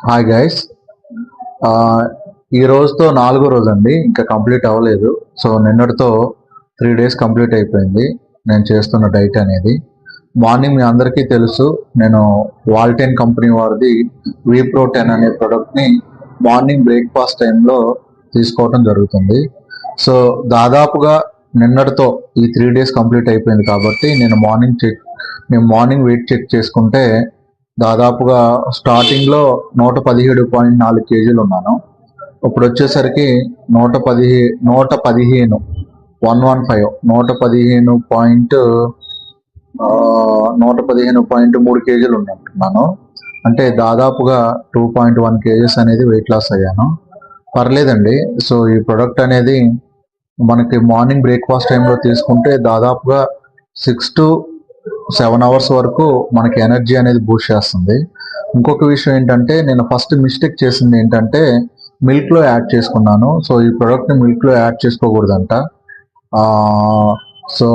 Hi guys, ఈ రోజుతో 4వ రోజు అండి. ఇంకా కంప్లీట్ అవ్వలేదు. సో నిన్నటితో 3 days కంప్లీట్ అయిపోయింది నేను చేస్తున్న డైట్ అనేది. మార్నింగ్ మీ అందరికీ తెలుసు, నేను వాల్టెన్ కంపెనీ వారిది విప్రో 10 అనే ప్రోడక్ట్ని మార్నింగ్ బ్రేక్ఫాస్ట్ టైంలో తీసుకోవటం జరుగుతుంది. సో దాదాపుగా నిన్నటితో ఈ 3 days కంప్లీట్ అయిపోయింది కాబట్టి నేను మార్నింగ్ వెయిట్ చెక్ చేసుకుంటే దాదాపుగా స్టార్టింగ్లో 117.4 kgs ఉన్నాను. ఇప్పుడు వచ్చేసరికి 115 115.3 kgs ఉంటున్నాను. అంటే దాదాపుగా 2.1 kgs అనేది వెయిట్ లాస్ అయ్యాను. పర్లేదండి. సో ఈ ప్రొడక్ట్ అనేది మనకి మార్నింగ్ బ్రేక్ఫాస్ట్ టైంలో తీసుకుంటే దాదాపుగా 6 to 7 hours వరకు మనకి ఎనర్జీ అనేది బూస్ట్ చేస్తుంది. ఇంకొక విషయం ఏంటంటే, నేను ఫస్ట్ మిస్టేక్ చేసింది ఏంటంటే మిల్క్లో యాడ్ చేసుకున్నాను. సో ఈ ప్రోడక్ట్ని మిల్క్లో యాడ్ చేసుకోకూడదంట. సో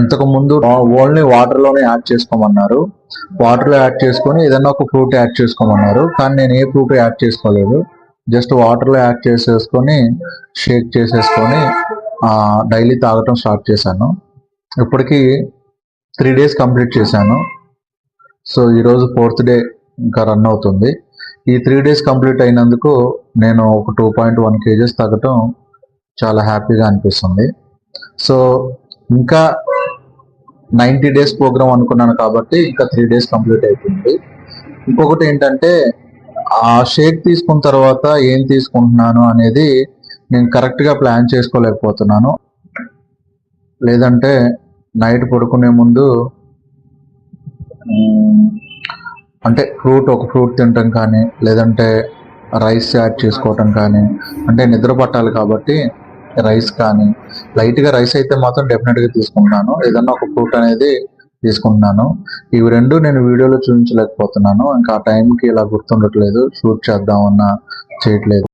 ఇంతకు ముందు ఓన్లీ వాటర్లోనే యాడ్ చేసుకోమన్నారు. వాటర్లో యాడ్ చేసుకొని ఏదన్నా ఒక ఫ్రూట్ యాడ్ చేసుకోమన్నారు. కానీ నేను ఏ ఫ్రూట్ యాడ్ చేసుకోలేదు. జస్ట్ వాటర్లో యాడ్ చేసేసుకొని షేక్ చేసేసుకొని డైలీ తాగటం స్టార్ట్ చేశాను. ఇప్పటికీ 3 days కంప్లీట్ చేశాను. సో ఈరోజు 4th day ఇంకా రన్ అవుతుంది. ఈ 3 days కంప్లీట్ అయినందుకు నేను ఒక 2.1 kgs తగ్గటం చాలా హ్యాపీగా అనిపిస్తుంది. సో ఇంకా 90 days ప్రోగ్రామ్ అనుకున్నాను కాబట్టి ఇంకా 3 days కంప్లీట్ అయిపోయింది. ఇంకొకటి ఏంటంటే, ఆ షేక్ తీసుకున్న తర్వాత ఏం తీసుకుంటున్నాను అనేది నేను కరెక్ట్గా ప్లాన్ చేసుకోలేకపోతున్నాను. లేదంటే నైట్ పడుకునే ముందు అంటే ఒక ఫ్రూట్ తినటం కానీ, లేదంటే రైస్ యాడ్ చేసుకోవటం కానీ, అంటే నిద్ర పట్టాలి కాబట్టి రైస్ కానీ, లైట్గా రైస్ అయితే మాత్రం డెఫినెట్గా తీసుకుంటున్నాను. ఏదన్నా ఒక ఫ్రూట్ అనేది తీసుకుంటున్నాను. ఇవి రెండు నేను వీడియోలో చూపించలేకపోతున్నాను. ఇంకా ఆ టైంకి ఇలా గుర్తుండట్లేదు, షూట్ చేద్దామన్నా చేయట్లేదు.